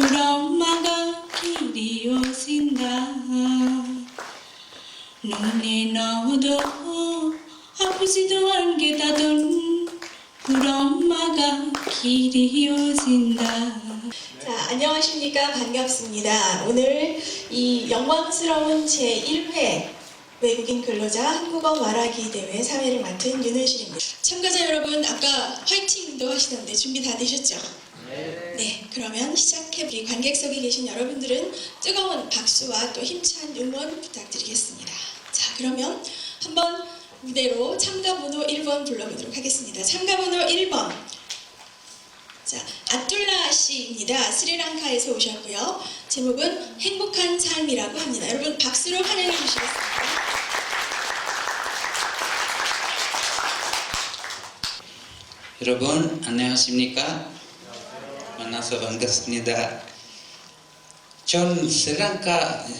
우리 엄마가 길이 오신다. 눈에 넣어도 아프지도 않게 다던 우리 엄마가 길이 오신다. 자, 안녕하십니까. 반갑습니다. 오늘 이 영광스러운 제1회 외국인 근로자 한국어 말하기 대회 사회를 맡은 윤은실입니다. 참가자 여러분, 아까 화이팅도 하시던데 준비 다 되셨죠? 네, 그러면 시작해. 우리 관객석에 계신 여러분들은 뜨거운 박수와 또 힘찬 응원 부탁드리겠습니다. 자, 그러면 한번 무대로 참가번호 1번 불러보도록 하겠습니다. 참가번호 1번. 자, 아툴라 씨입니다. 스리랑카에서 오셨고요. 제목은 행복한 삶이라고 합니다. 여러분 박수로 환영해 주시겠습니다. 여러분 안녕하십니까? 만나서 반갑습니다. 전 스리랑카에서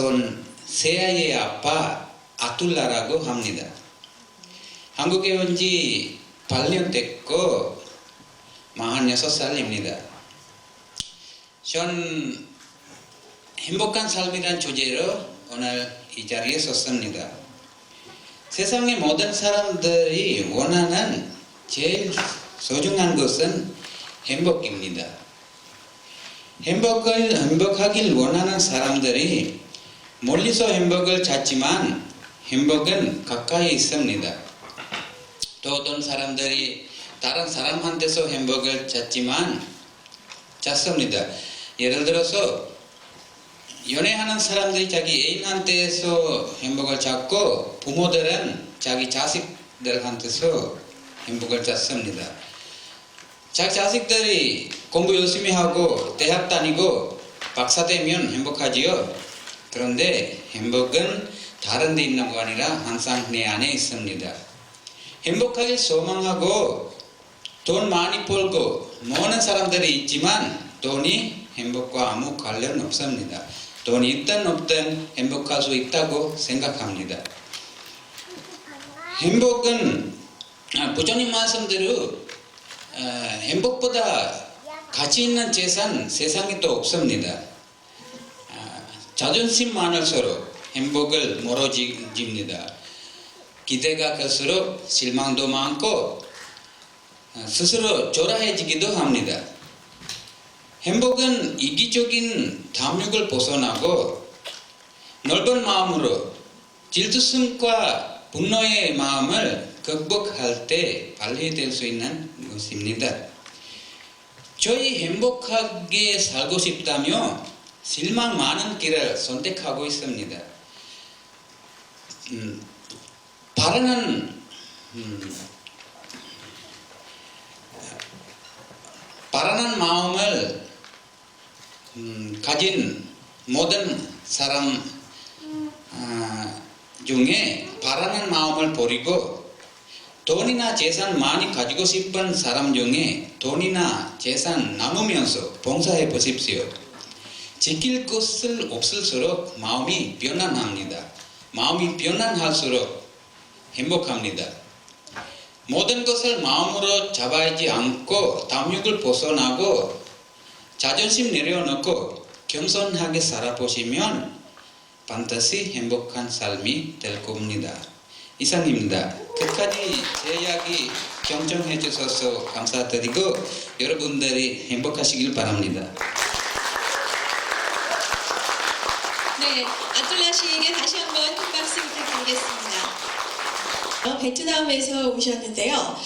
온 새아이의 아빠 아툴라라고 합니다. 한국에 온 지 8년 됐고 46살입니다. 전 행복한 삶이란 주제로 오늘 이 자리에 섰습니다. 세상의 모든 사람들이 원하는 제일 소중한 것은 행복입니다. 행복하길 원하는 사람들이 멀리서 행복을 찾지만 행복은 가까이 있습니다. 또 어떤 사람들이 다른 사람한테서 행복을 찾습니다. 예를 들어서 연애하는 사람들이 자기 애인한테서 행복을 찾고 부모들은 자기 자식들한테서 행복을 찾습니다. 자기 자식들이 공부 열심히 하고 대학 다니고 박사 되면 행복하지요. 그런데 행복은 다른 데 있는 거 아니라 항상 내 안에 있습니다. 행복하길 소망하고 돈 많이 벌고 모으는 사람들이 있지만 돈이 행복과 아무 관련 없습니다. 돈이 있든 없든 행복할 수 있다고 생각합니다. 행복은 부처님 말씀대로 행복보다 가치 있는 재산 세상에 또 없습니다. 자존심 많을수록 행복을 멀어집니다. 기대가 클수록 실망도 많고 스스로 초라해지기도 합니다. 행복은 이기적인 탐욕을 벗어나고 넓은 마음으로 질투심과 분노의 마음을 극복할 때 발휘될 수 있는 것입니다. 저희 행복하게 살고 싶다며 실망 많은 길을 선택하고 있습니다. 바라는 마음을 가진 모든 사람 중에 바라는 마음을 버리고 돈이나 재산 많이 가지고 싶은 사람 중에 돈이나 재산 나누면서 봉사해 보십시오. 지킬 것을 없을수록 마음이 편안합니다. 마음이 편안할수록 행복합니다. 모든 것을 마음으로 잡아야지 않고 탐욕을 벗어나고 자존심 내려놓고 겸손하게 살아보시면 반드시 행복한 삶이 될 겁니다. 이상입니다. 끝까지 제 이야기 경청해 주셔서 감사드리고 여러분들이 행복하시길 바랍니다. 네, 아툴라 씨에게 다시 한번 큰 박수 부탁드리겠습니다. 베트남에서 오셨는데요.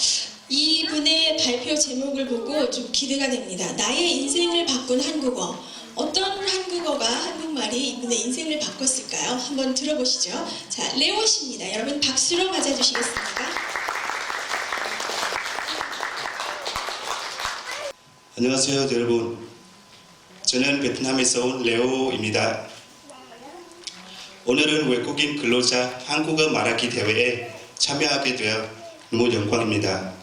이분의 발표 제목을 보고 좀 기대가 됩니다. 나의 인생을 바꾼 한국어. 어떤 한국어가 한국말이 이분의 인생을 바꿨을까요? 한번 들어보시죠. 자, 레오 씨입니다. 여러분 박수로 맞아주시겠습니까? 안녕하세요 여러분. 저는 베트남에서 온 레오입니다. 오늘은 외국인 근로자 한국어 말하기 대회에 참여하게 되어 너무 영광입니다.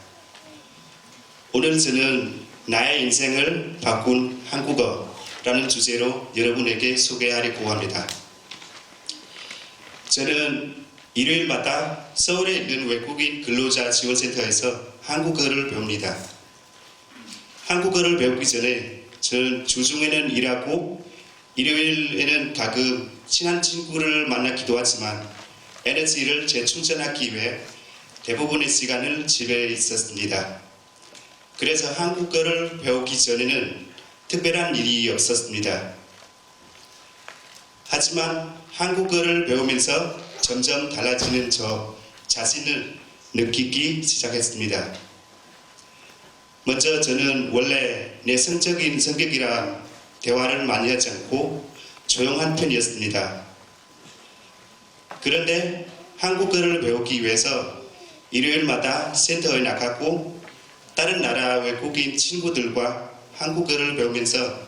오늘 저는 나의 인생을 바꾼 한국어라는 주제로 여러분에게 소개하려고 합니다. 저는 일요일마다 서울에 있는 외국인 근로자 지원센터에서 한국어를 배웁니다. 한국어를 배우기 전에 저는 주중에는 일하고 일요일에는 가끔 친한 친구를 만나 기도하지만 에너지를 재충전하기 위해 대부분의 시간을 집에 있었습니다. 그래서 한국어를 배우기 전에는 특별한 일이 없었습니다. 하지만 한국어를 배우면서 점점 달라지는 저 자신을 느끼기 시작했습니다. 먼저 저는 원래 내성적인 성격이라 대화를 많이 하지 않고 조용한 편이었습니다. 그런데 한국어를 배우기 위해서 일요일마다 센터에 나가고 다른 나라 외국인 친구들과 한국어를 배우면서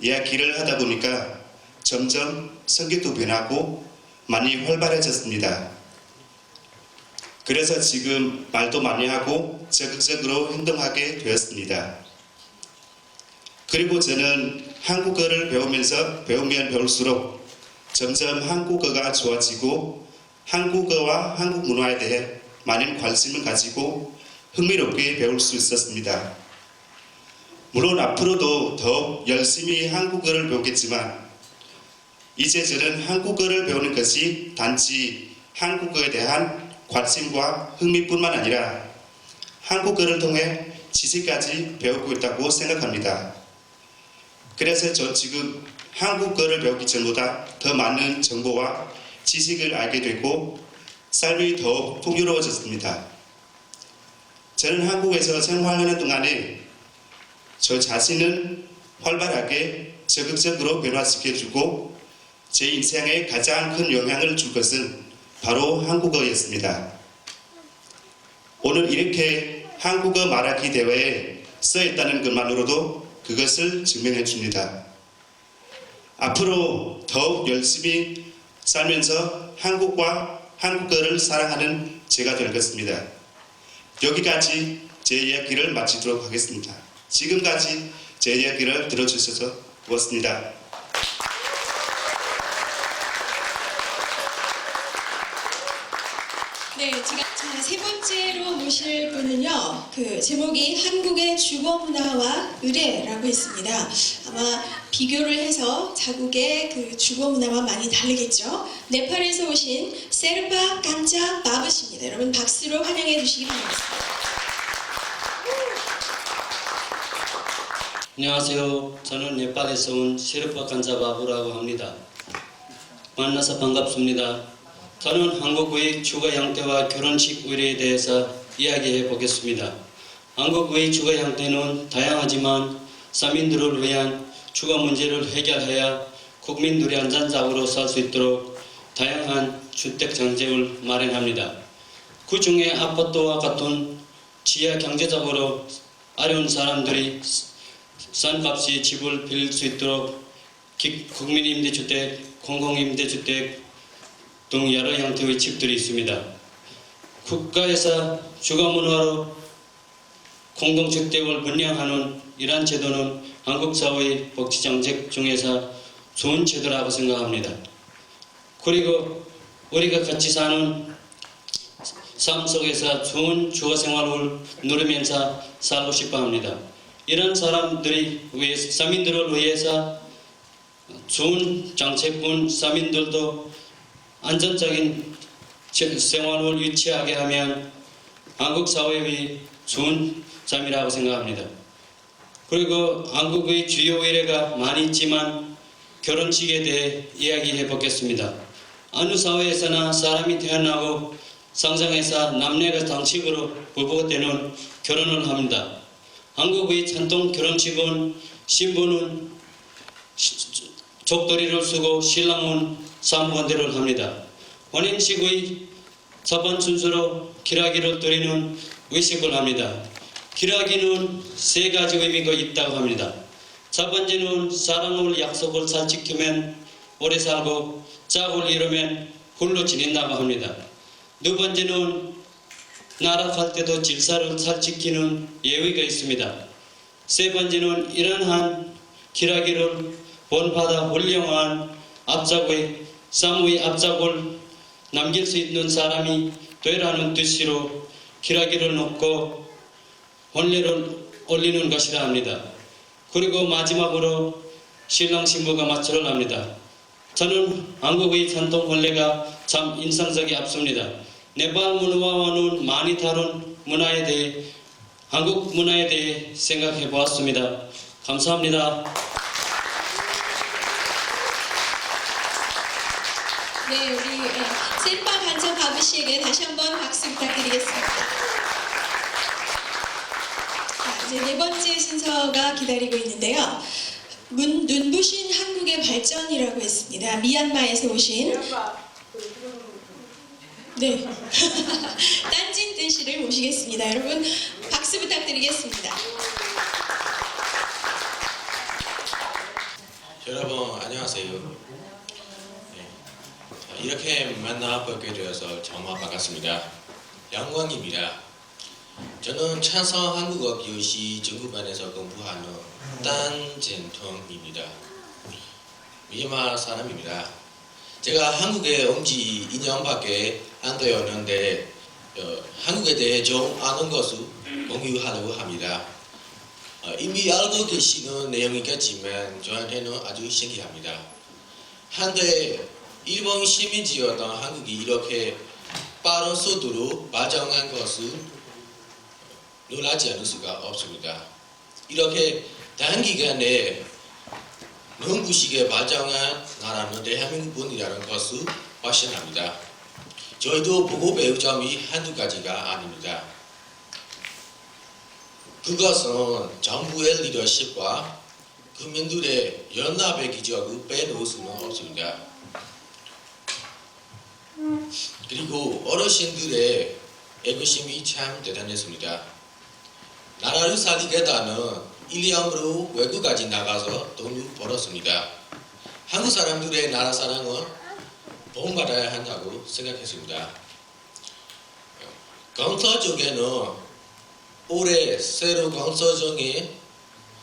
이야기를 하다 보니까 점점 성격도 변하고 많이 활발해졌습니다. 그래서 지금 말도 많이 하고 적극적으로 행동하게 되었습니다. 그리고 저는 한국어를 배우면 배울수록 점점 한국어가 좋아지고 한국어와 한국 문화에 대해 많은 관심을 가지고 흥미롭게 배울 수 있었습니다. 물론 앞으로도 더욱 열심히 한국어를 배우겠지만 이제 저는 한국어를 배우는 것이 단지 한국어에 대한 관심과 흥미뿐만 아니라 한국어를 통해 지식까지 배우고 있다고 생각합니다. 그래서 저 지금 한국어를 배우기 전보다 더 많은 정보와 지식을 알게 되고 삶이 더욱 풍요로워졌습니다. 저는 한국에서 생활하는 동안에 저 자신을 활발하게 적극적으로 변화시켜주고 제 인생에 가장 큰 영향을 줄 것은 바로 한국어였습니다. 오늘 이렇게 한국어 말하기 대회에 써있다는 것만으로도 그것을 증명해 줍니다. 앞으로 더욱 열심히 살면서 한국과 한국어를 사랑하는 제가 될 것입니다. 여기까지 제 이야기를 마치도록 하겠습니다. 지금까지 제 이야기를 들어주셔서 고맙습니다. 네, 자, 세 번째로 모실 분은요, 제목이 한국의 주거 문화와 의례라고 있습니다. 아마 비교를 해서 자국의 주거 문화와 많이 다르겠죠. 네팔에서 오신 세르파 깜자 바브씨입니다. 여러분 박수로 환영해 주시기 바랍니다. 안녕하세요. 저는 네팔에서 온 세르파 간자바부라고 합니다. 만나서 반갑습니다. 저는 한국의 주거 형태와 결혼식 의례에 대해서 이야기해 보겠습니다. 한국의 주거 형태는 다양하지만 서민들을 위한 주거 문제를 해결해야 국민들이 안전적으로 살 수 있도록 다양한 주택 정책을 마련합니다. 그 중에 아파트와 같은 지하 경제적으로 어려운 사람들이 싼 값에 집을 빌릴 수 있도록 국민임대주택, 공공임대주택 등 여러 형태의 집들이 있습니다. 국가에서 주거 문화로 공동주택을 분양하는 이러한 제도는 한국 사회의 복지 정책 중에서 좋은 제도라고 생각합니다. 그리고 우리가 같이 사는 삶 속에서 좋은 주거 생활을 누리면서 살고 싶어 합니다. 이런 사람들이 서민들을 위해서 좋은 정책은 서민들도 안전적인 생활을 유지하게 하면 한국 사회의 좋은 점이라고 생각합니다. 그리고 한국의 주요 의례가 많이 있지만 결혼식에 대해 이야기해 보겠습니다. 어느 사회에서나 사람이 태어나고 성장해서 남녀가 정식으로 부부가 되는 결혼을 합니다. 한국의 전통 결혼식은 신부는 족도리를 쓰고 신랑은 삼관대를 합니다. 혼인식의 첫 번째 순서로 기러기를 드리는 의식을 합니다. 기러기는 세 가지 의미가 있다고 합니다. 첫 번째는 사랑을 약속을 잘 지키면 오래 살고 짝을 이루면 홀로 지낸다고 합니다. 두 번째는 나락할 때도 질서를 잘 지키는 예의가 있습니다. 세 번째는 이러한 기러기를 본받아 훌륭한 앞작의 쌍의 앞작을 남길 수 있는 사람이 되라는 뜻으로 기러기를 놓고 혼례를 올리는 것이라 합니다. 그리고 마지막으로 신랑 신부가 마찰을 합니다. 저는 한국의 전통 혼례가 참 인상적이 앞섭니다. 네팔 문화와는 많이 다른 문화에 대해 한국 문화에 대해 생각해 보았습니다. 감사합니다. 네, 우리 센파 간첩 바브 씨에게 다시 한번 박수 부탁드리겠습니다. 자, 이제 네 번째 순서가 기다리고 있는데요. 눈부신 한국의 발전이라고 했습니다. 미얀마에서 오신 네 딴진뜬 씨를 모시겠습니다. 여러분 박수 부탁드리겠습니다. 여러분 안녕하세요. 네. 이렇게 만나뵙게 되어서 정말 반갑습니다. 영광입니다. 저는 찬성 한국어 교시 중급반에서 공부하는 딴진통입니다. 미얀마 사람입니다. 제가 한국에 온 지 2년밖에 안 되었는데 한국에 대해 좀 아는 것을 공유하려고 합니다. 이미 알고 계시는 내용이겠지만 저한테는 아주 신기합니다. 한때 일본 식민지였던 한국이 이렇게 빠른 속도로 발전한 것을 놀라지 않을 수가 없습니다. 이렇게 단기간에 눈부시게 발전한 나라는 대한민국이라는 것을 확신합니다. 저희도 보고 배울 점이 한두 가지가 아닙니다. 그것은 정부의 리더십과 국민들의 연합의 기적을 빼놓을 수는 없습니다. 그리고 어르신들의 애교심이 참 대단했습니다. 나라를 살리겠다는 일념으로 외국까지 나가서 돈을 벌었습니다. 한국 사람들의 나라 사랑은 본받아야 한다고 생각했습니다. 건설 쪽에는 올해 새로 건설 중에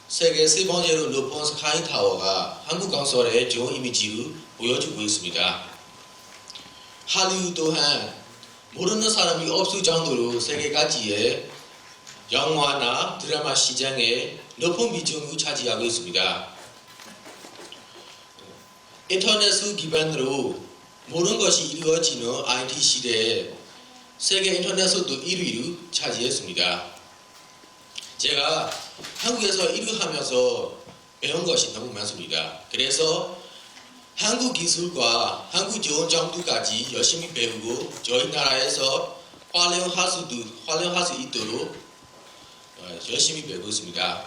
세계 세 번째로 높은 스카이타워가 한국 건설의 좋은 이미지를 보여주고 있습니다. 할리우드 또한 모르는 사람이 없을 정도로 세계가지의 영화나 드라마 시장에 높은 비중을 차지하고 있습니다. 인터넷을 기반으로 모든 것이 이루어지는 IT 시대에 세계 인터넷에서도 1위를 차지했습니다. 제가 한국에서 일을 하면서 배운 것이 너무 많습니다. 그래서 한국 기술과 한국 좋은 정도까지 열심히 배우고 저희 나라에서 활용할 수 있도록 열심히 배우고 있습니다.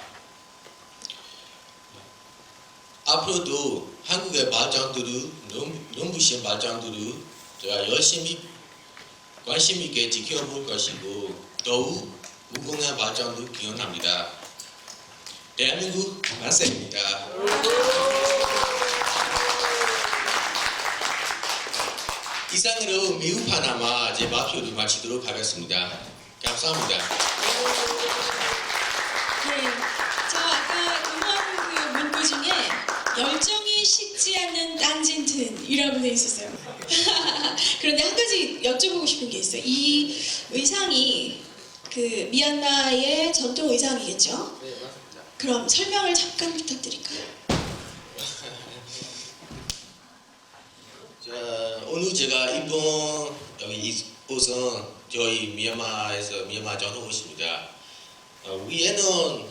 앞으로도 한국의 발전들을 눈부신 발전들을 제가 열심히 관심 있게 지켜볼 것이고 더욱 무궁한 발전을 기원합니다. 대한민국 만세입니다. 이상으로 미국 파나마 제 발표를 마치도록 하겠습니다. 감사합니다. 네, 저 아까 공무원 그 문구 중에 열정이 식지 않는 딴진튼이라고 돼 있었어요. 그런데 한 가지 여쭤보고 싶은 게 있어요. 이 의상이 그 미얀마의 전통 의상이겠죠? 네, 맞습니다. 그럼 설명을 잠깐 부탁드릴까요? 자, 오늘 제가 입은 여기 이 옷은 저희 미얀마 전후 옷입니다. 위에는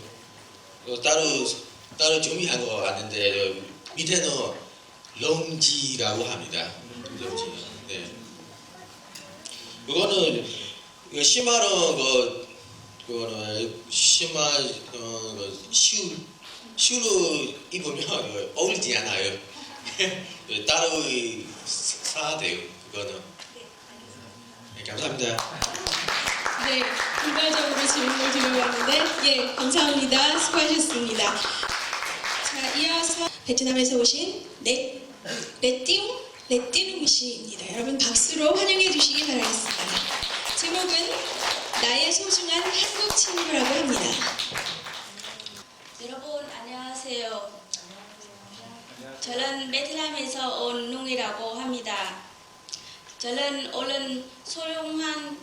따로 준비한 거 같은데 밑에는 롱지라고 합니다. 롱지. 네. 그거는 심화는 그거는 심화 슈로 입으면 어울리지 않아요. 따로 사야 돼요. 그거는. 네, 감사합니다. 네, 일괄적으로 질문을 드려봤는데, 예, 감사합니다. 수고하셨습니다. 자, 이어서 베트남에서 오신 레띠누 씨입니다. 여러분 박수로 환영해 주시기 바라겠습니다. 제목은 나의 소중한 한국 친구라고 합니다. 여러분 안녕하세요. 저는 베트남에서 온 룽이라고 합니다. 저는 오늘 소중한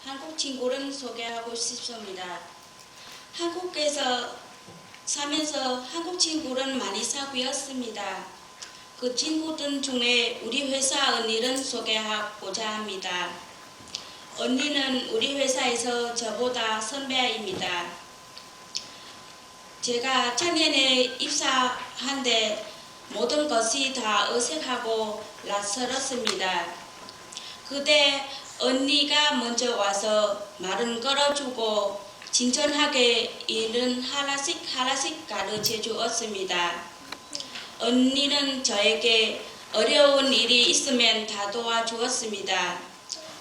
한국 친구를 소개하고 싶습니다. 한국에서 살면서 한국 친구를 많이 사귀었습니다. 그 친구들 중에 우리 회사 언니를 소개하고자 합니다. 언니는 우리 회사에서 저보다 선배입니다. 제가 작년에 입사한데 모든 것이 다 어색하고 낯설었습니다. 그때 언니가 먼저 와서 말은 걸어주고 진전하게 일은 하나씩 가르쳐 주었습니다. 언니는 저에게 어려운 일이 있으면 다 도와주었습니다.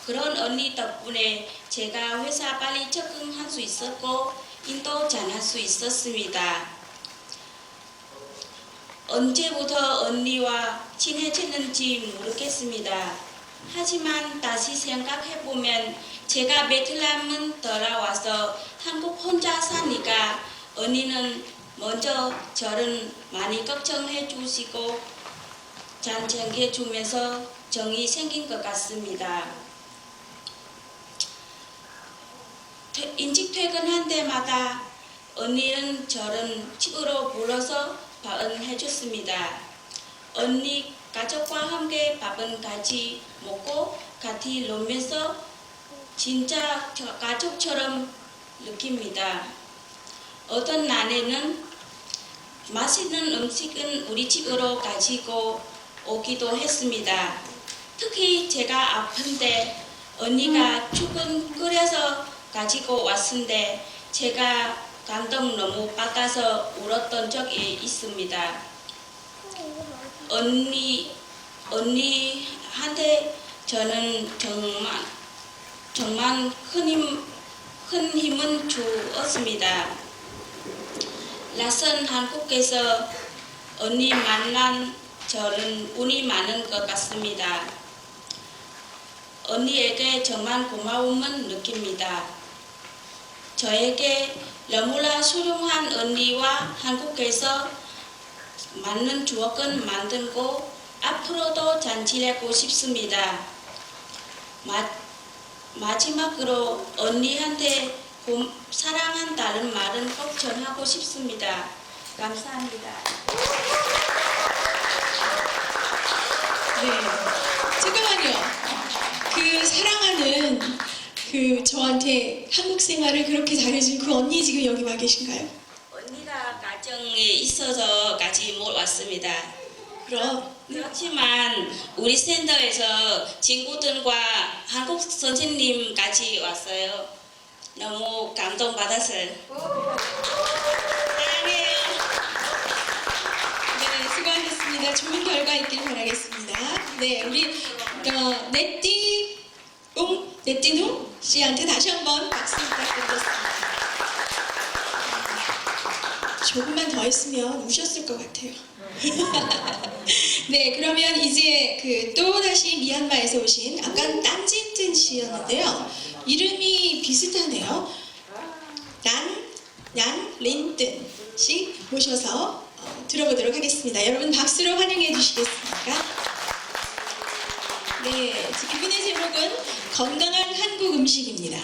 그런 언니 덕분에 제가 회사 빨리 적응할 수 있었고 일도 잘할 수 있었습니다. 언제부터 언니와 친해졌는지 모르겠습니다. 하지만 다시 생각해보면 제가 베트남은 돌아와서 한국 혼자 사니까 언니는 먼저 저를 많이 걱정해 주시고 잘 챙겨주면서 정이 생긴 것 같습니다. 일찍 퇴근한 때마다 언니는 저를 집으로 불러서 밥을 해줬습니다. 언니 가족과 함께 밥은 같이 먹고 같이 놀면서 진짜 가족처럼 느낍니다. 어떤 날에는 맛있는 음식은 우리 집으로 가지고 오기도 했습니다. 특히 제가 아픈데 언니가 죽은 끓여서 가지고 왔는데 제가 감동 너무 받아서 울었던 적이 있습니다. 언니한테 저는 정말 큰 힘은 주었습니다. 낯선 한국에서 언니 만난 저는 운이 많은 것 같습니다. 언니에게 정말 고마움을 느낍니다. 저에게 너무나 소중한 언니와 한국에서 많은 추억을 만들고 앞으로도 잘 지내고 싶습니다. 마지막으로 언니한테 사랑한다는 말은 꼭 전하고 싶습니다. 감사합니다. 네, 잠깐만요. 그 사랑하는 그 저한테 한국 생활을 그렇게 잘해준 그 언니 지금 여기 와 계신가요? 언니가 가정에 있어서 같이 못 왔습니다. 그렇지만 우리 센터에서 친구들과 한국 선생님 같이 왔어요. 너무 감동받았어요. 사랑해요. 네, 수고하셨습니다. 좋은 결과 있길 바라겠습니다. 네, 우리 네띠웅 씨한테 다시 한번 박수 부탁드리겠습니다. 조금만 더 했으면 우셨을 것 같아요. 네, 그러면 이제 또 다시 미얀마에서 오신 아까 딴진뜬 씨였는데요. 이름이 비슷하네요. 린뜬 씨 모셔서 들어보도록 하겠습니다. 여러분 박수로 환영해 주시겠습니까? 네, 그분의 제목은 건강한 한국 음식입니다.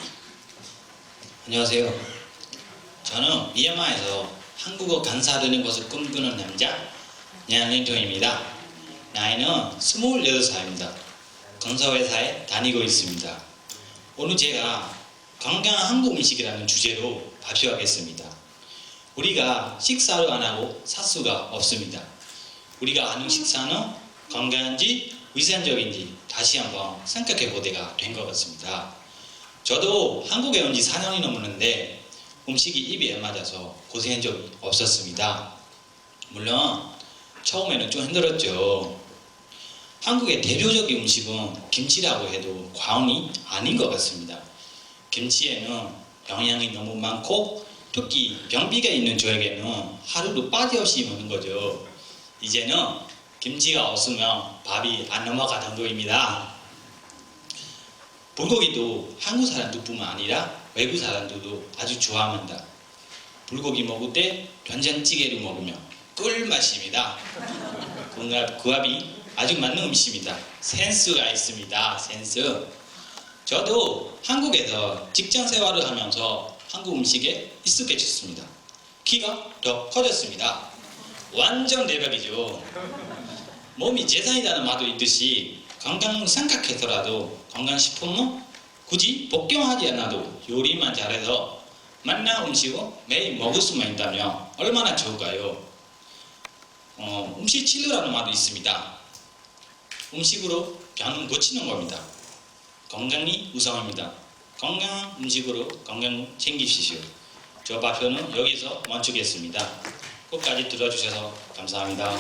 안녕하세요. 저는 미얀마에서 한국어 강사되는 것을 꿈꾸는 남자 냥린통입니다. 나이는 28살입니다. 건설회사에 다니고 있습니다. 오늘 제가 건강한 한국 음식이라는 주제로 발표하겠습니다. 우리가 식사를 안 하고 살 수가 없습니다. 우리가 하는 식사는 건강한지 위생적인지 다시 한번 생각해 볼 때가 된 것 같습니다. 저도 한국에 온 지 4년이 넘었는데 음식이 입에 안 맞아서 고생한 적이 없었습니다. 물론 처음에는 좀 힘들었죠. 한국의 대표적인 음식은 김치라고 해도 과언이 아닌 것 같습니다. 김치에는 영양이 너무 많고 특히 변비가 있는 저에게는 하루도 빠짐없이 먹는 거죠. 이제는 김치가 없으면 밥이 안 넘어가 정도입니다. 불고기도 한국 사람들뿐만 아니라 외국 사람들도 아주 좋아합니다. 불고기 먹을 때 된장찌개를 먹으면 꿀맛입니다. 그 합이 아주 맞는 음식입니다. 센스가 있습니다. 센스. 저도 한국에서 직장 생활을 하면서 한국 음식에 익숙해졌습니다. 키가 더 커졌습니다. 완전 대박이죠. 몸이 재산이라는 말도 있듯이 건강 생각해서라도 건강식품은 굳이 복용하지 않아도 요리만 잘해서 맛난 음식을 매일 먹을 수만 있다면 얼마나 좋을까요? 음식 치료라는 말도 있습니다. 음식으로 병은 고치는 겁니다. 건강이 우선입니다. 건강한 음식으로 건강 챙기십시오. 저 발표는 여기서 멈추겠습니다. 끝까지 들어주셔서 감사합니다.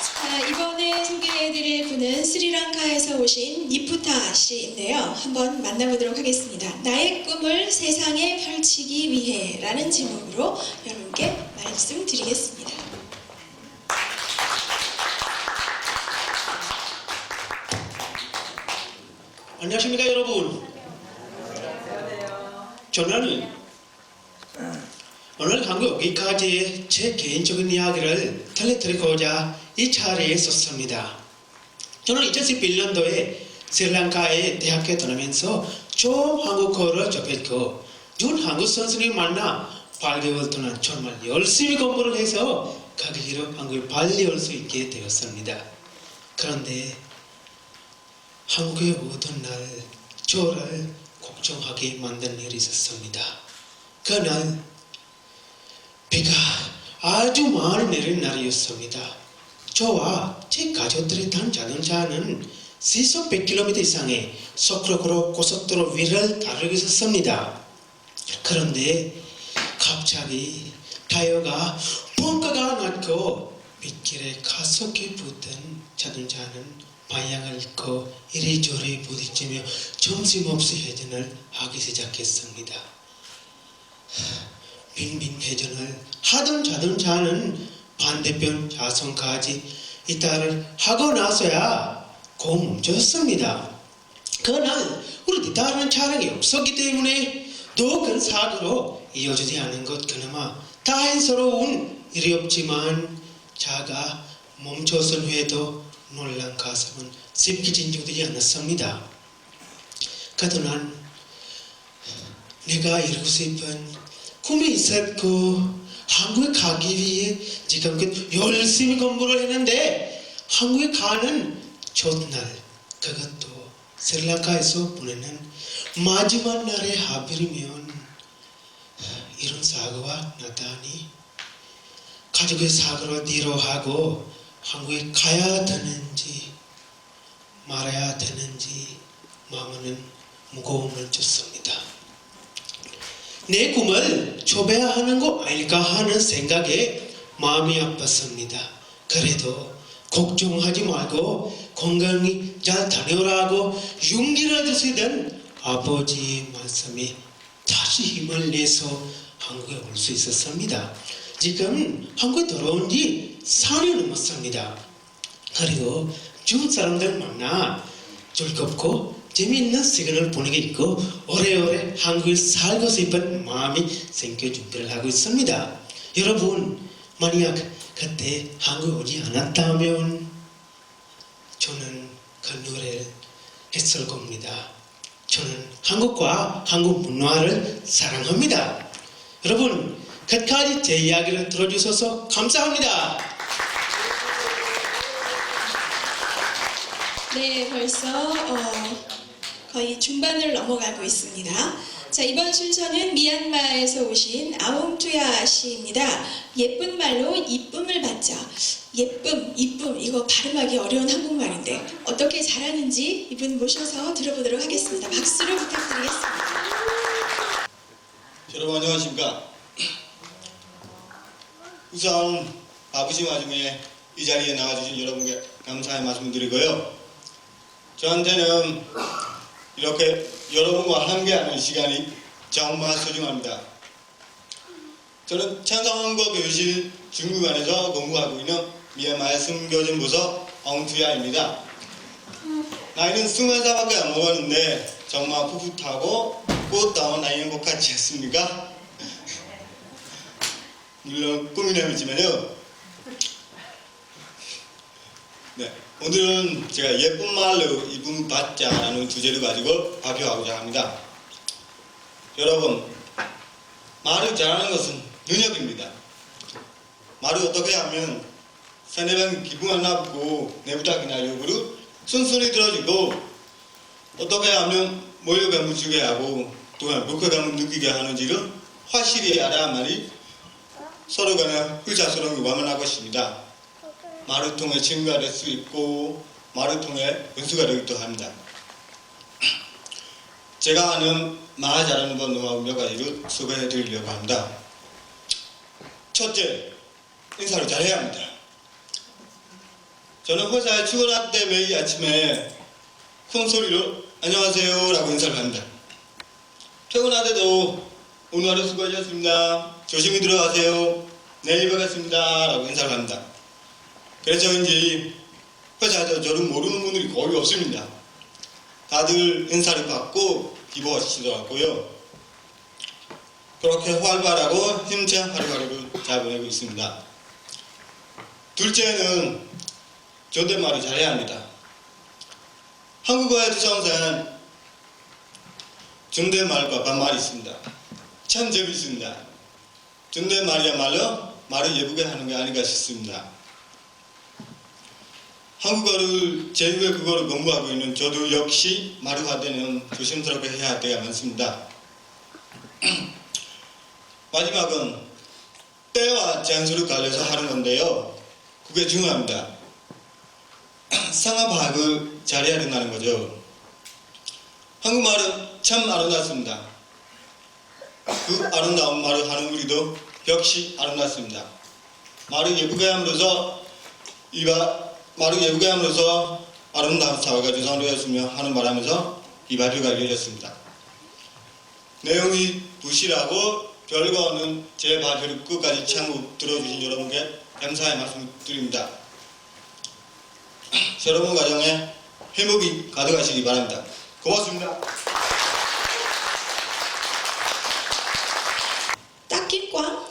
자, 이번에 소개해드릴 분은 스리랑카에서 오신 니푸타 씨인데요. 한번 만나보도록 하겠습니다. 나의 꿈을 세상에 펼치기 위해 라는 제목으로 여러분께 말씀드리겠습니다. 안녕하십니까 여러분. 저는 오늘 한국 여기까지 제 개인적인 이야기를 들려드리고자 이 자리에 섰습니다. 저는 2011년도에 스리랑카에 대학교에 다니면서 처음 한국어를 접했고 눈 한국 선생님 만나 8개월 동안 정말 열심히 공부를 해서 가기 뒤로 한국에 빨리 올 수 있게 되었습니다. 그런데 한국에 오던 날 저를 걱정하게 만든 일이 있었습니다. 그날 비가 아주 많이 내린 날이었습니다. 저와 제 가족들이 탄 자동차는 시속 100km 이상의 서클로로 고속도로 위를 달리고 있었습니다. 그런데 갑자기 타이어가 펑크가 났고 빗길에 가속이 붙은 자동차는 방향을 잃고 이리저리 부딪히며 정신없이 회전을 하기 시작했습니다. 빙빙 회전을 하던 자동차는 반대편 좌선까지 이탈을 하고 나서야 곧 멈췄습니다. 그날 우리 뒤따르는 차량이 없었기 때문에 더 큰 사고로 이어지지 않은 것 그나마 다행스러운 일이 없지만 차가 멈췄을 후에도 놀란 가슴은 쉽게 진정되지 않았습니다. 그동안 내가 이루고 싶은 꿈이 있었고 한국에 가기 위해 지금껏 열심히 공부를 했는데 한국에 가는 첫날 그것도 스리랑카에서 보내는 마지막 날의 하필이면 이런 사고가 나다니 가족의 사고를 뒤로하고 한국에 가야 되는지 말아야 되는지 마음에는 무거움을 줬습니다. 내 꿈을 좁아야 하는 거 아닐까 하는 생각에 마음이 아팠습니다. 그래도 걱정하지 말고 건강히 잘 다녀오라고 용기를 주시던 아버지의 말씀에 다시 힘을 내서 한국에 올 수 있었습니다. 지금 한국에 들어온 지 4년 넘었습니다. 그리고 중국 사람들 만나 즐겁고 재미있는 시간을 보내게 있고 오래오래 한국에 살고 싶은 마음이 생겨 준비를 하고 있습니다. 여러분 만약 그때 한국에 오지 않았다면 저는 그 노래를 했을 겁니다. 저는 한국과 한국 문화를 사랑합니다. 여러분 끝까지 제 이야기를 들어주셔서 감사합니다. 네, 벌써 거의 중반을 넘어가고 있습니다. 자, 이번 순서는 미얀마에서 오신 아웅투야 씨입니다. 예쁜 말로 이쁨을 받자. 예쁨, 이쁨, 이거 발음하기 어려운 한국말인데 어떻게 잘하는지 이분 모셔서 들어보도록 하겠습니다. 박수를 부탁드리겠습니다. 여러분 안녕하십니까. 우선 아버지 와중에 이 자리에 나와주신 여러분께 감사의 말씀을 드리고요. 저한테는 이렇게 여러분과 함께하는 시간이 정말 소중합니다. 저는 천성한국 교실 중국관에서 공부하고 있는 미얀마의 숨겨진 부서 아웅투야입니다. 나이는 20살밖에 안 먹었는데 정말 풋풋하고 꽃다운 나이인 것 같지 않습니까? 물론 꿈이라면지만요. 네, 오늘은 제가 예쁜 말로 이쁨 받자라는 주제를 가지고 발표하고자 합니다. 여러분, 말을 잘하는 것은 능력입니다. 말을 어떻게 하면 상대방 기분 나쁘고 내 부탁이나 요구를 순순히 들어주고 어떻게 하면 모욕감을 주게 하고 또한 불쾌감을 느끼게 하는지를 확실히 알아야 말이 서로 간에 의사소통이 완만할 것입니다. 말을 통해 친구가 될 수 있고 말을 통해 연수가 되기도 합니다. 제가 아는 말 잘하는 법 노하우 몇 가지를 소개해 드리려고 합니다. 첫째, 인사를 잘해야 합니다. 저는 회사에 출근할 때 매일 아침에 큰 소리로 안녕하세요 라고 인사를 합니다. 퇴근할 때도 오늘 하루 수고하셨습니다. 조심히 들어가세요. 내일 뵙겠습니다 라고 인사를 합니다. 그래서인지 회사에서 저를 모르는 분들이 거의 없습니다. 다들 인사를 받고 기뻐하시더라고요. 그렇게 활발하고 힘찬 하루하루를 잘 보내고 있습니다. 둘째는 존댓말을 잘해야 합니다. 한국어의 특성상 존댓말과 반말이 있습니다. 참 재미있습니다. 존댓말이야말로 말을 예쁘게 하는 게 아닌가 싶습니다. 한국어를 제2외 국어로 공부하고 있는 저도 역시 말을 할 때는 조심스럽게 해야 할 때가 많습니다. 마지막은 때와 장소를 가려서 하는 건데요. 그게 중요합니다. 상하 파악을 잘해야 된다는 거죠. 한국말은 참 아름답습니다. 그 아름다운 말을 하는 우리도 역시 아름답습니다. 말을 예쁘게 함으로써 아름다운 사회가 조성되었으며 하는 말하면서 이 발표가 이루어졌습니다. 내용이 부실하고 별거 없는 제 발표를 끝까지 참고 들어주신 여러분께 감사의 말씀을 드립니다. 여러분 가정에 행복이 가득하시기 바랍니다. 고맙습니다. 따킴꽝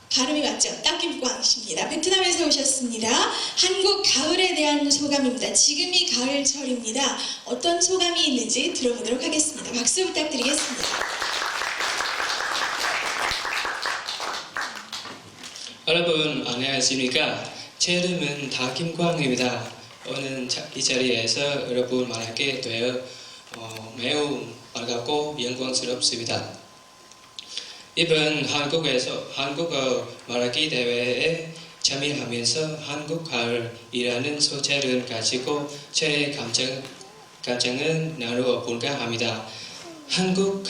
발음이 맞죠? 따킴꽝이십니다. 베트남에서 오셨습니다. 한국 가을에 대한 소감입니다. 지금이 가을철입니다. 어떤 소감이 있는지 들어보도록 하겠습니다. 박수 부탁드리겠습니다. 여러분 안녕하십니까? 제 이름은 다김광입니다. 오늘 이 자리에서 여러분 만나게 되어 매우 반갑고 영광스럽습니다. 이번 한국어 말하기 대회에 참여하면서 한국 가을이라는 소재를 가지고 제 감정을 나누어 볼까 합니다. 한국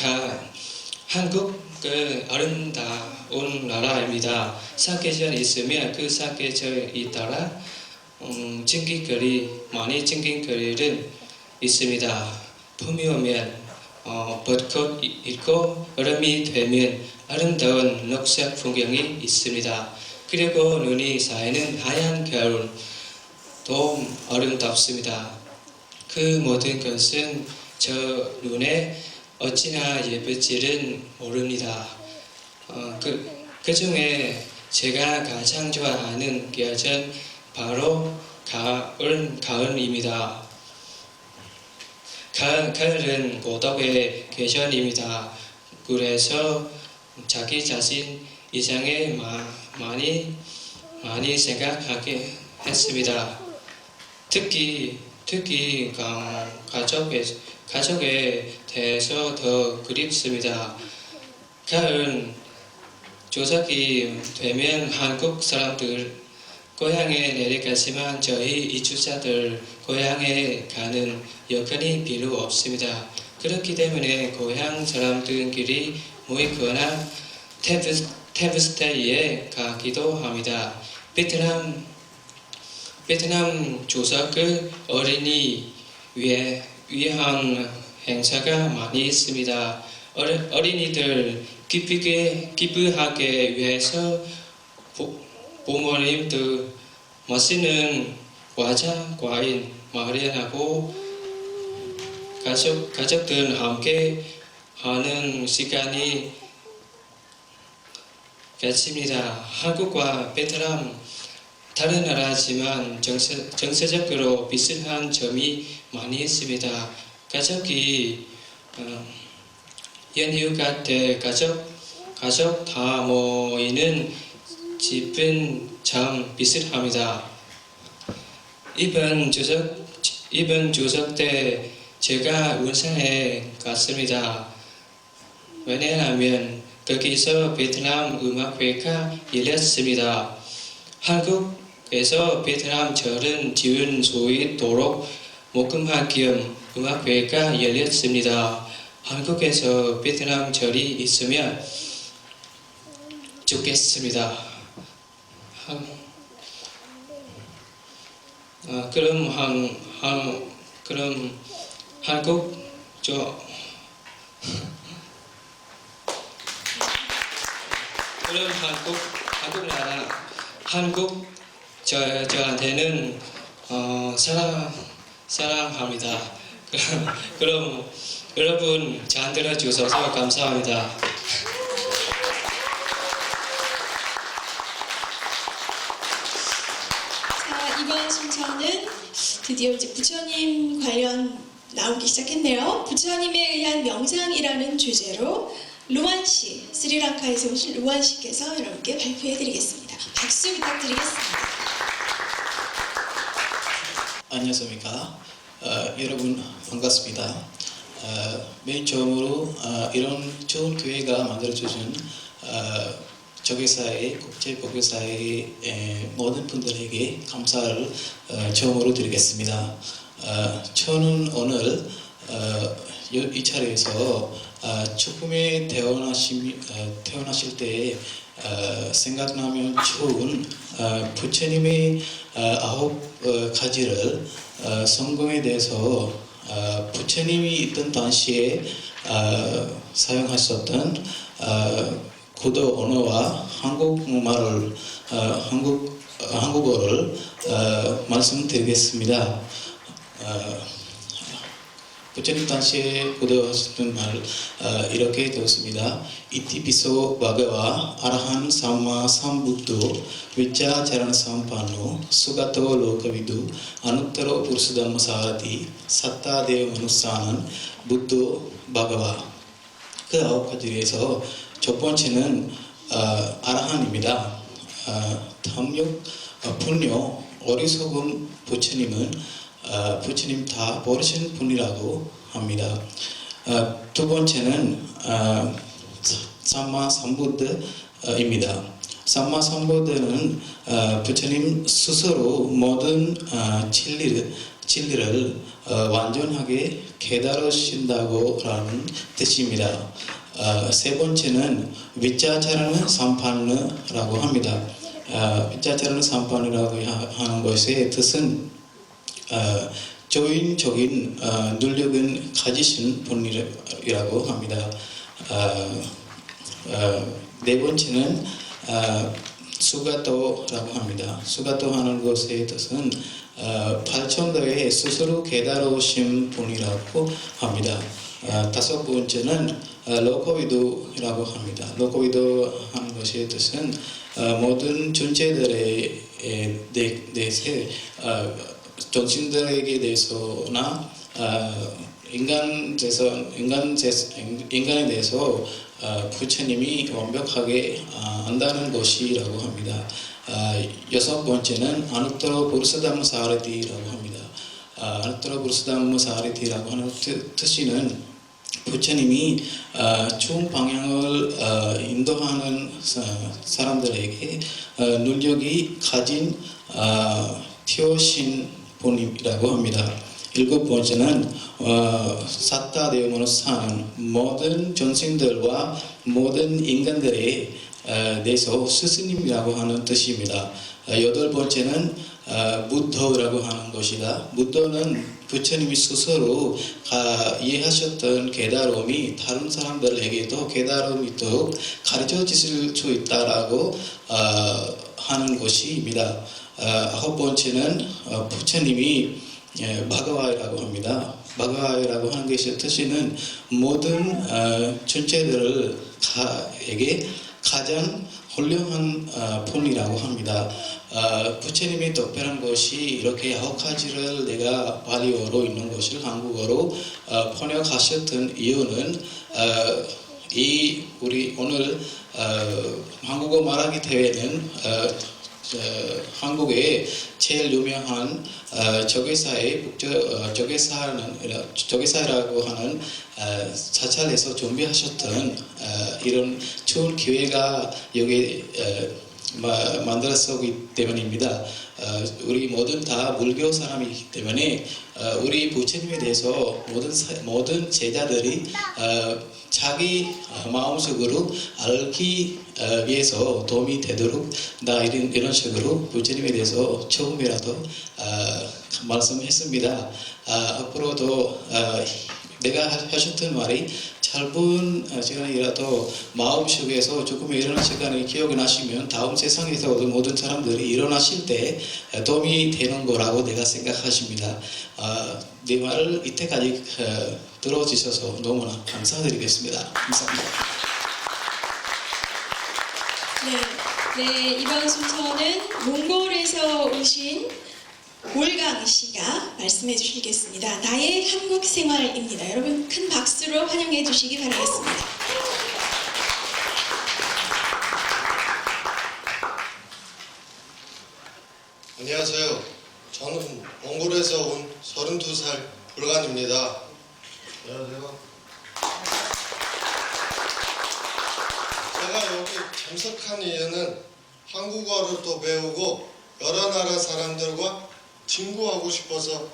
아름다운 나라입니다. 사계절 있으면 그 사계절에 따라 많이 생긴 거리는 있습니다. 봄이 오면 벚꽃 있고 여름이 되면 아름다운 녹색 풍경이 있습니다. 그리고 눈이 쌓이는 하얀 겨울도 아름답습니다. 그 모든 것은 저 눈에 어찌나 예쁠지는 모릅니다. 그 중에 제가 가장 좋아하는 계절 바로 가을입니다. 가을은 고독의 계절입니다. 그래서 자기 자신 이상에 많이 생각하게 했습니다. 특히 가족에 대해서 더 그립습니다. 가을 조석이 되면 한국 사람들 고향에 내려가지만 저희 이주자들 고향에 가는 여건이 별로 없습니다. 그렇기 때문에 고향 사람들끼리 모이거나 템플스테이에 가기도 합니다. 베트남 조석을 어린이 위한 행사가 많이 있습니다. 어린이들 기쁘하게 위해서 부모님들 맛있는 과자, 과일 마련하고 가족들 함께 하는 시간이 갖습니다. 한국과 베트남 다른 나라지만 정서적으로 비슷한 점이 많이 있습니다. 가족이 연휴가 때 가족 다 모이는 집은 참 비슷합니다. 이번 추석 때 제가 울산에 갔습니다. 왜냐하면 거기서 베트남 음악회가 열렸습니다. 한국에서 베트남처럼 지은 소위 도록 목금학 겸 음악회가 열렸습니다. 한국에서 베트남절이 있으면 좋겠습니다. 그럼 한국 저한테는 사랑합니다. 그럼 여러분 잘 들어주셔서 감사합니다. 자, 이번 순서는 드디어 이제 부처님 관련 나오기 시작했네요. 부처님에 의한 명상이라는 주제로 루안 씨, 스리랑카에서 오신 루안 씨께서 여러분께 발표해드리겠습니다. 박수 부탁드리겠습니다. 안녕하십니까. 여러분 반갑습니다. 맨 처음으로 이런 좋은 기회가 만들어주신 조계사회, 국제보교사의 모든 분들에게 감사를 처음으로 드리겠습니다. 저는 오늘 이 자리에서 조금에 태어나실 때 생각나면 좋은 부처님의 9가지를 성공에 대해서 부처님이 있던 당시에 사용하셨던 고도 언어와 한국어를 말씀드리겠습니다. 부처님 당시에 고도하셨던 말 이렇게 되었습니다. 이티피소 바가와 아라한 삼마 삼부토 위짜 자란 삼파노 수가토 로카비두 아누ත්ත로 부르스담마 사라티 사타데오 마누사는 부토 바가와. 그 9가지에서 첫 번째는 아라한입니다. 탐욕, 분뇨, 어리석은 부처님은 부처님 다 버리신 분이라고 합니다. 두 번째는 삼마 삼부드입니다. 삼마 삼부드는 부처님 스스로 모든 진리를 완전하게 깨달으신다고라는 뜻입니다. 세 번째는 위짜차라는 삼판느라고 합니다. 위짜차라는 삼판느라고 하는 것의 뜻은 조인적인 능력은 가지신 분이라고 합니다. 네 번째는 수가토라고 합니다. 수가토 하는 것의 뜻은 팔천도에 스스로 깨달으신 분이라고 합니다. 다섯 번째는 로코비도라고 합니다. 로코비도 하는 것의 뜻은 모든 존재들에 대해서 정신들에게 대해서나 인간에 대해서 부처님이 완벽하게 안다는 것이라고 합니다. 여섯 번째는 아누ttara purusadhamma 사르티라고 합니다. 아누ttara purusadhamma 사르티라고 하는 뜻은 부처님이 좋은 방향을 인도하는 사람들에게 능력이 가진 튀어신 분이라고 합니다. 일곱 번째는 사타데오 마누사는 모든 전생들과 모든 인간들에 대해서 스승님이라고 하는 뜻입니다. 여덟 번째는 부ddha라고 하는 것이다. 부ddha는 부처님이 스스로 이해하셨던 깨달음이 다른 사람들에게도 깨달음이 있도록 가르쳐 주실 수 있다라고 하는 것입니다. 아홉 번째는 부처님이 바가와이라고 합니다. 바가와이라고 하는 것의 뜻은 모든 존재들에게 가장 훌륭한 분이라고 합니다. 부처님이 특별한 것이 이렇게 9가지를 내가 발리어로 있는 것을 한국어로 번역하셨던 이유는 이 우리 오늘 한국어 말하기 대회는 한국의 제일 유명한 조계사라고 하는 사찰에서 준비하셨던 이런 좋은 기회가 여기 만들었기 때문입니다. 우리 모든 다 불교 사람이기 때문에 우리 부처님에 대해서 모든 제자들이 자기 마음속으로 알기 위해서 도움이 되도록 나 이런 식으로 부처님에 대해서 처음이라도 말씀했습니다. 앞으로도 내가 하셨던 말이 짧은 시간이라도 마음속에서 조금 일어난 시간이 기억이 나시면 다음 세상에서 모든 사람들이 일어나실 때 도움이 되는 거라고 내가 생각하십니다. 내 말을 이때까지 들어주셔서 너무나 감사드리겠습니다. 감사합니다. 네, 이번 순서는 몽골에서 오신 올강 씨가 말씀해 주시겠습니다. 나의 한국 생활입니다. 여러분 큰 박수로 환영해 주시기 바라겠습니다. 안녕하세요. 저는 몽골에서 온 32살 불간입니다. 안녕하세요. 제가 여기 참석한 이유는 한국어를 또 배우고 여러 나라 사람들과 친구하고 싶어서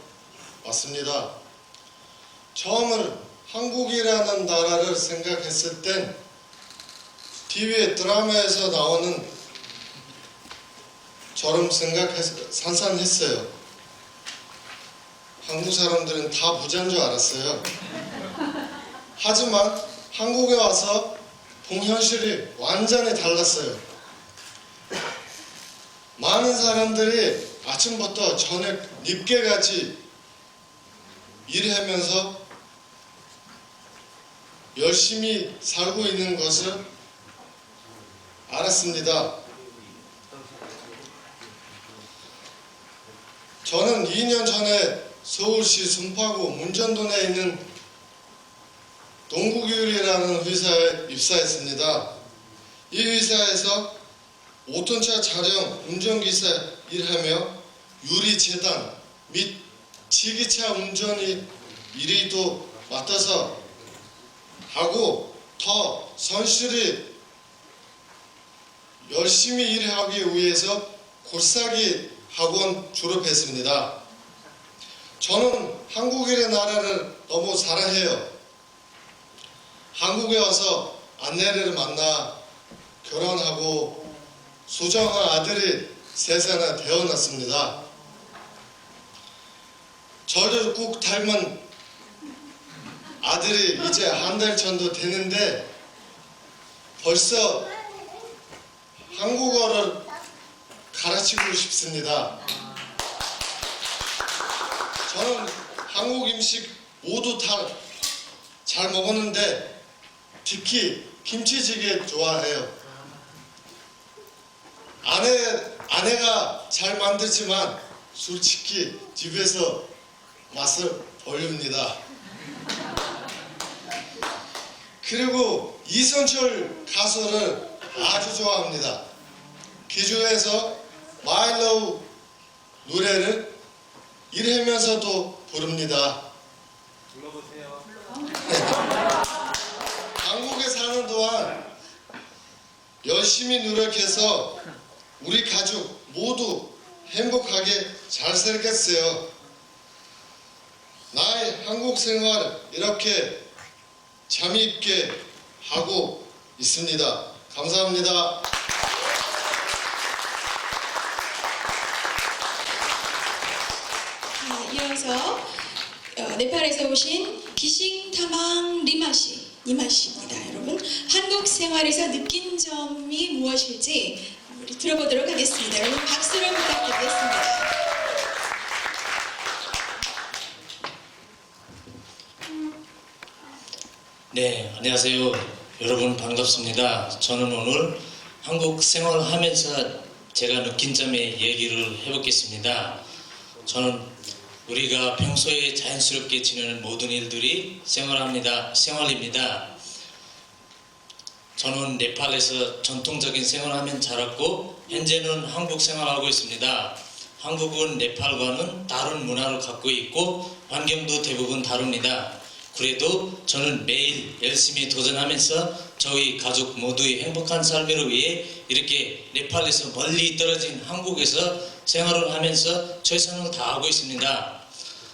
왔습니다. 처음을 한국이라는 나라를 생각했을 땐 TV에 드라마에서 나오는 처럼 산산했어요. 한국 사람들은 다 부자인 줄 알았어요. 하지만 한국에 와서 본 현실이 완전히 달랐어요. 많은 사람들이 아침부터 저녁 늦게까지 일하면서 열심히 살고 있는 것을 알았습니다. 저는 2년 전에 서울시 송파구 문전동에 있는 동국유리라는 회사에 입사했습니다. 이 회사에서 5톤차 차량 운전기사 일하며 유리재단 및 지기차 운전이 일도 맡아서 하고 더 성실히 열심히 일하기 위해서 골사기 학원 졸업했습니다. 저는 한국이라는 나라를 너무 사랑해요. 한국에 와서 아내를 만나 결혼하고 소중한 아들이 세상에 태어났습니다. 저를 꼭 닮은 아들이 이제 한 달 정도 되는데 벌써 한국어를 가르치고 싶습니다. 저는 한국 음식 모두 다 잘 먹었는데 특히 김치찌개 좋아해요. 아내가 잘 만들지만 솔직히 집에서 맛을 보입니다. 그리고 이선철 가수를 아주 좋아합니다. 그 중에서 My Love 노래를 일하면서도 부릅니다. 불러보세요. 한국에 사는 동안 열심히 노력해서 우리 가족 모두 행복하게 잘 살겠어요. 나의 한국 생활 이렇게 재미있게 하고 있습니다. 감사합니다. 이어서 네팔에서 오신 기싱타망 니마씨입니다. 여러분 한국 생활에서 느낀 점이 무엇일지 우리 들어보도록 하겠습니다. 여러분 박수를 부탁드리겠습니다. 네, 안녕하세요. 여러분 반갑습니다. 저는 오늘 한국 생활하면서 제가 느낀 점에 얘기를 해보겠습니다. 저는 우리가 평소에 자연스럽게 지내는 모든 일들이 생활입니다. 저는 네팔에서 전통적인 생활하면 자랐고 현재는 한국 생활하고 있습니다. 한국은 네팔과는 다른 문화를 갖고 있고 환경도 대부분 다릅니다. 그래도 저는 매일 열심히 도전하면서 저희 가족 모두의 행복한 삶을 위해 이렇게 네팔에서 멀리 떨어진 한국에서 생활을 하면서 최선을 다하고 있습니다.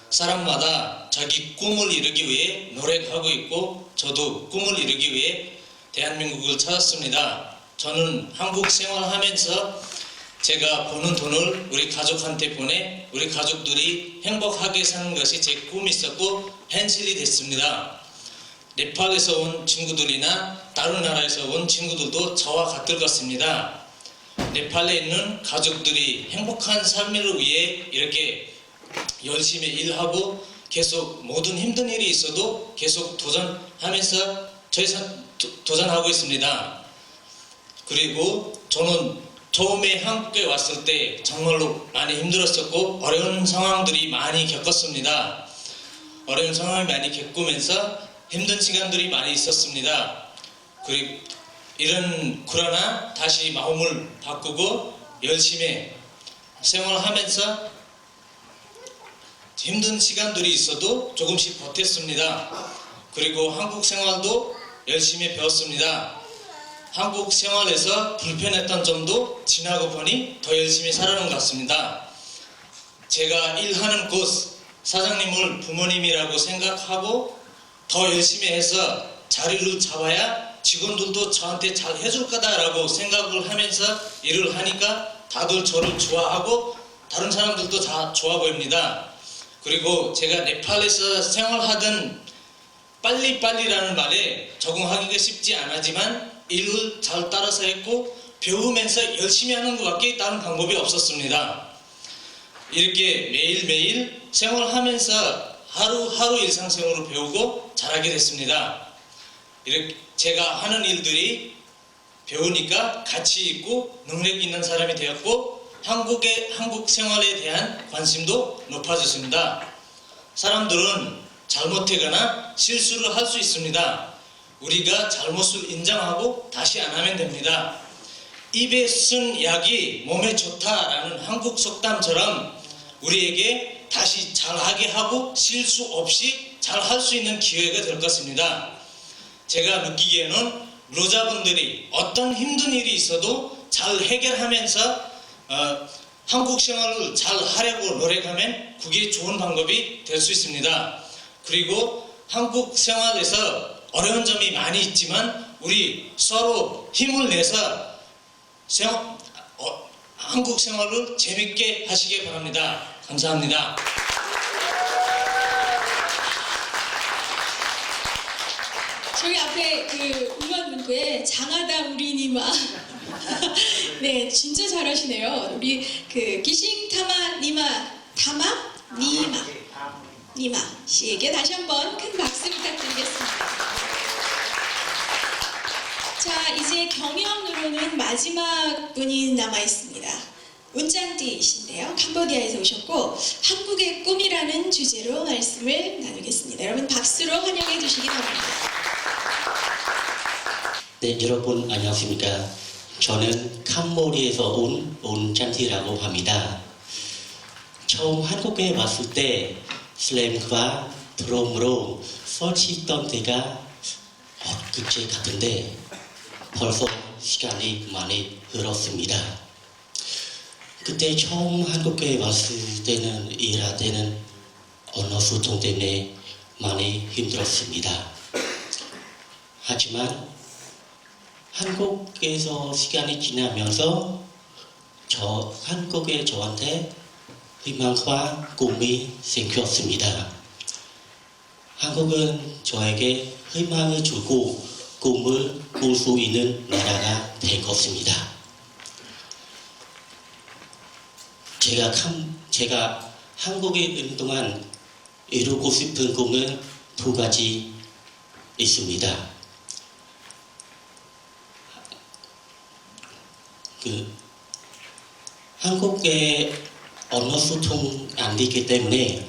사람마다 자기 꿈을 이루기 위해 노력하고 있고 저도 꿈을 이루기 위해 대한민국을 찾았습니다. 저는 한국 생활하면서 제가 버는 돈을 우리 가족한테 보내 우리 가족들이 행복하게 사는 것이 제 꿈이었고 현실이 됐습니다. 네팔에서 온 친구들이나 다른 나라에서 온 친구들도 저와 같을 것입니다. 네팔에 있는 가족들이 행복한 삶을 위해 이렇게 열심히 일하고 계속 모든 힘든 일이 있어도 계속 도전하면서 도전하고 있습니다. 그리고 저는 처음에 한국에 왔을 때 정말로 많이 힘들었었고 어려운 상황들이 많이 겪었습니다. 어려운 상황을 많이 겪으면서 힘든 시간들이 많이 있었습니다. 그러나 다시 마음을 바꾸고 열심히 생활하면서 힘든 시간들이 있어도 조금씩 버텼습니다. 그리고 한국 생활도 열심히 배웠습니다. 한국 생활에서 불편했던 점도 지나고 보니 더 열심히 살아온 것 같습니다. 제가 일하는 곳 사장님을 부모님이라고 생각하고 더 열심히 해서 자리를 잡아야 직원들도 저한테 잘 해줄 거다라고 생각을 하면서 일을 하니까 다들 저를 좋아하고 다른 사람들도 다 좋아 보입니다. 그리고 제가 네팔에서 생활하던 빨리빨리라는 말에 적응하기가 쉽지 않았지만 일을 잘 따라서 했고 배우면서 열심히 하는 것밖에 다른 방법이 없었습니다. 이렇게 매일매일 생활하면서 하루하루 일상생활을 배우고 잘하게 됐습니다. 이렇게 제가 하는 일들이 배우니까 가치 있고 능력 있는 사람이 되었고 한국 생활에 대한 관심도 높아졌습니다. 사람들은 잘못하거나 실수를 할 수 있습니다. 우리가 잘못을 인정하고 다시 안 하면 됩니다. 입에 쓴 약이 몸에 좋다라는 한국 속담처럼 우리에게 다시 잘하게 하고 실수 없이 잘할 수 있는 기회가 될 것입니다. 제가 느끼기에는 노자분들이 어떤 힘든 일이 있어도 잘 해결하면서 한국 생활을 잘 하려고 노력하면 그게 좋은 방법이 될 수 있습니다. 그리고 한국 생활에서 어려운 점이 많이 있지만 우리 서로 힘을 내서 한국 생활을 재밌게 하시기 바랍니다. 감사합니다. 저희 앞에 그 응원 문구에 장하다 우리니마 네 진짜 잘하시네요. 우리 그 기싱타마 니마 타마 니마 씨에게 다시 한번 큰 박수 부탁드리겠습니다. 자 이제 경연으로는 마지막 분이 남아 있습니다. 운짱띠이신데요. 캄보디아에서 오셨고 한국의 꿈이라는 주제로 말씀을 나누겠습니다. 여러분 박수로 환영해 주시기 바랍니다. 네, 여러분 안녕하십니까. 저는 캄보디아에서 온 운짱띠라고 합니다. 처음 한국에 왔을 때 슬램과 드럼으로 설치했던 때가 엊그제 같은데 벌써 시간이 많이 흘렀습니다. 그때 처음 한국에 왔을 때는 일할 때는 언어 소통 때문에 많이 힘들었습니다. 하지만 한국에서 시간이 지나면서 한국에 저한테 희망과 꿈이 생겼습니다. 한국은 저에게 희망을 주고 꿈을 꿀 수 있는 나라가 된 것입니다. 제가 한국에 있는 동안 이루고 싶은 꿈은 두 가지 있습니다. 한국의 언어 소통 안 되기 때문에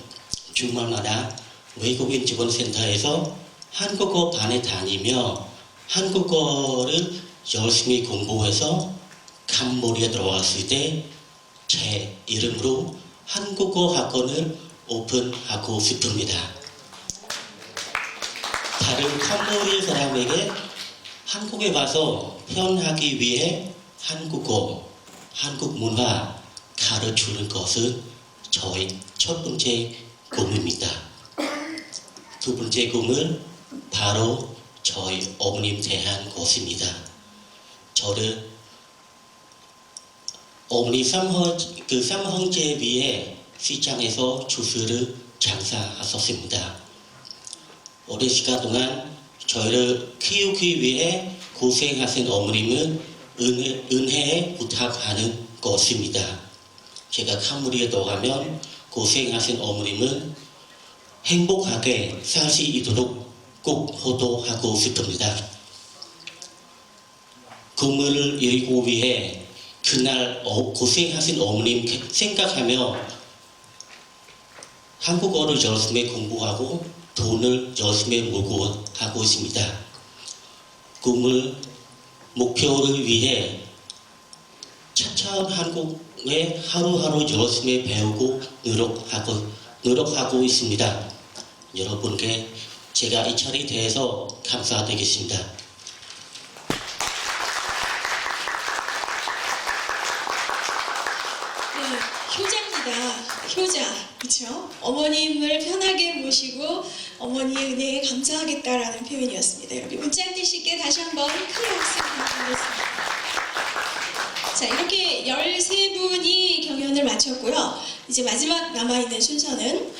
주말마다 외국인 지원센터에서 한국어 반에 다니며 한국어를 열심히 공부해서 캄보디아 들어왔을 때 제 이름으로 한국어 학원을 오픈하고 싶습니다. 다른 캄보디아 사람에게 한국에 와서 표현하기 위해 한국어, 한국 문화 가르치는 것은 저의 첫 번째 꿈입니다. 두 번째 꿈은 바로 저희 어머님 대한 것입니다. 저를 어머니 삼형제 위해 시장에서 주스를 장사하셨습니다. 오랜 시간 동안 저희를 키우기 위해 고생하신 어머님은 은혜에 부탁하는 것입니다. 제가 캄보디아에 들어가면 고생하신 어머님은 행복하게 살 수 있도록 꼭 호도하고 싶습니다. 꿈을 이루기 위해 그날 고생하신 어머님 생각하며 한국어를 열심히 공부하고 돈을 열심히 모으고 하고 있습니다. 꿈을 목표를 위해 차차한 한국에 하루하루 열심히 배우고 노력하고 있습니다. 여러분께 제가 이 자리에 대해서 감사드리겠습니다. 효자입니다. 효자. 그렇죠? 어머님을 편하게 모시고 어머니의 은혜에 감사하겠다라는 표현이었습니다. 여러분 문자 띄시게 다시 한번 큰 박수 부탁드리겠습니다. 자, 이렇게 13분이 경연을 마쳤고요. 이제 마지막 남아있는 순서는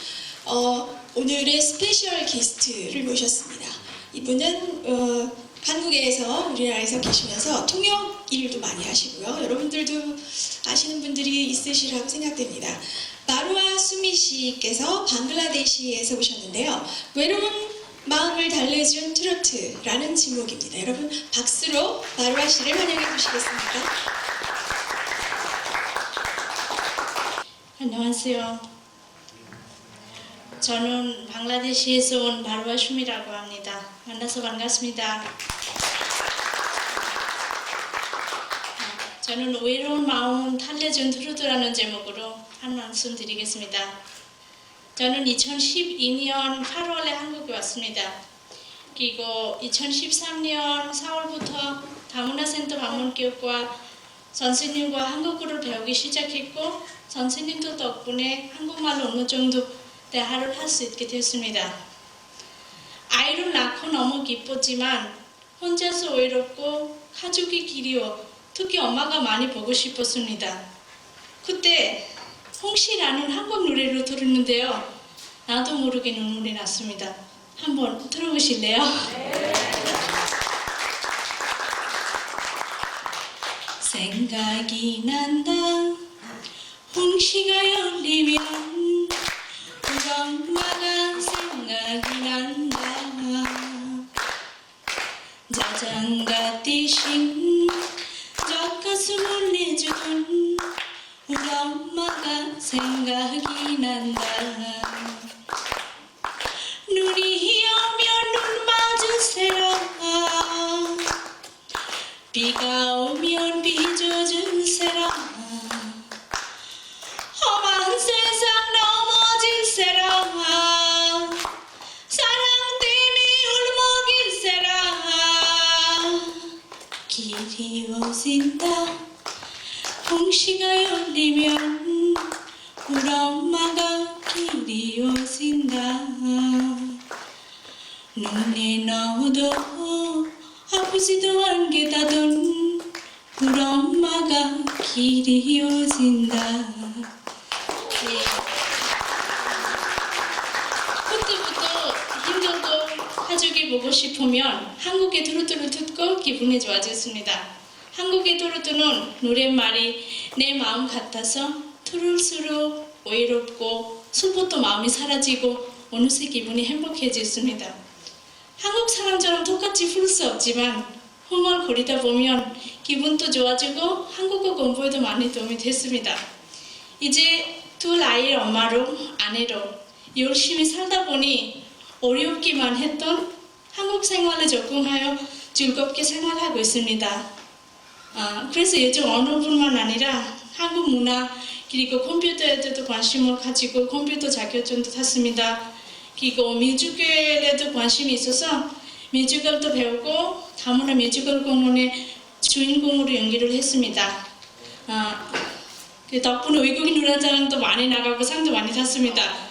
오늘의 스페셜 게스트를 모셨습니다. 이분은 한국에서 우리나라에서 계시면서 통역 일도 많이 하시고요. 여러분들도 아시는 분들이 있으시라고 생각됩니다. 마루아 수미 씨께서 방글라데시에서 오셨는데요. 외로운 마음을 달래준 트로트라는 제목입니다. 여러분 박수로 마루아 씨를 환영해 주시겠습니까? 안녕하세요. 저는 방글라데시에서 온 마루아 슈미라고 합니다. 만나서 반갑습니다. 저는 외로운 마음 달래준 트로트라는 제목으로 한 말씀 드리겠습니다. 저는 2012년 8월에 한국에 왔습니다. 그리고 2013년 4월부터 다문화센터 방문교육과 선생님과 한국어를 배우기 시작했고 선생님도 덕분에 한국말로 어느 정도 대화를 할 수 있게 됐습니다. 아이를 낳고 너무 기뻤지만 혼자서 외롭고 가족이 그리워 특히 엄마가 많이 보고 싶었습니다. 그때 홍시라는 한국 노래를 들었는데요. 나도 모르게 눈물이 났습니다. 한번 들어보실래요? 생각이 난다. 홍시가 열리면 우리 엄마가 생각이 난다. 자장가 대신 젖가슴을 내준 우리 엄마가 생각이 난다. 눈이 오면 눈 맞으세요. 비가 오면 비 젖으세요. 험한 세상 넘어지세요. 사랑 때문에 울먹이세요. 그리워진다. 홍시가 열리면 우리 엄마가 그리워진다. 눈에 넣어도 아프지도 않겠다던 우리 엄마가 그리워진다. 그때부터 힘들고 가족이 보고 싶으면 한국의 트로트를 듣고 기분이 좋아졌습니다. 한국의 트로트는 노랫말이 내 마음 같아서 들을수록 외롭고 슬퍼도 마음이 사라지고 어느새 기분이 행복해졌습니다. 한국 사람처럼 똑같이 부를 수 없지만 흥얼거리다 보면 기분도 좋아지고 한국어 공부에도 많이 도움이 됐습니다. 이제 둘 아이의 엄마로 아내로 열심히 살다 보니 어렵기만 했던 한국 생활에 적응하여 즐겁게 생활하고 있습니다. 그래서 요즘 언어뿐만 아니라 한국 문화 그리고 컴퓨터에도 관심을 가지고 컴퓨터 자격증도 탔습니다. 그리고 뮤지컬에도 관심이 있어서 뮤지컬도 배우고 다문화 뮤지컬 공연의 주인공으로 연기를 했습니다. 그 덕분에 외국인 노래자랑도 많이 나가고 상도 많이 탔습니다.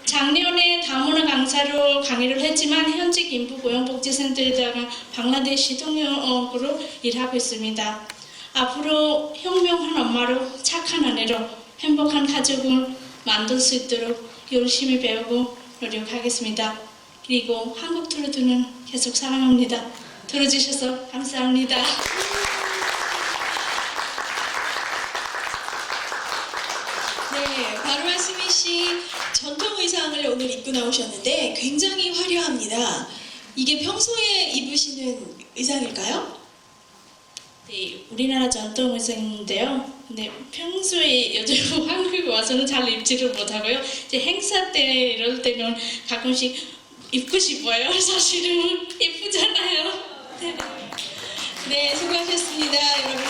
작년에 다문화 강사로 강의를 했지만 현직 인부 고용복지센터에다가 방글라데시 통역으로 일하고 있습니다. 앞으로 혁명한 엄마로 착한 아내로 행복한 가족을 만들 수 있도록 열심히 배우고 노력하겠습니다. 그리고 한국 트로트는 계속 사랑합니다. 들어주셔서 감사합니다. 네, 바루아스미 씨 전통 의상을 오늘 입고 나오셨는데 굉장히 화려합니다. 이게 평소에 입으시는 의상일까요? 네, 우리나라 전통 의상인데요. 근데 평소에 요즘 한국에 와서는 잘 입지를 못하고요. 이제 행사 때 이럴 때는 가끔씩 입고 싶어요. 사실은 예쁘잖아요. 네, 수고하셨습니다. 여러분.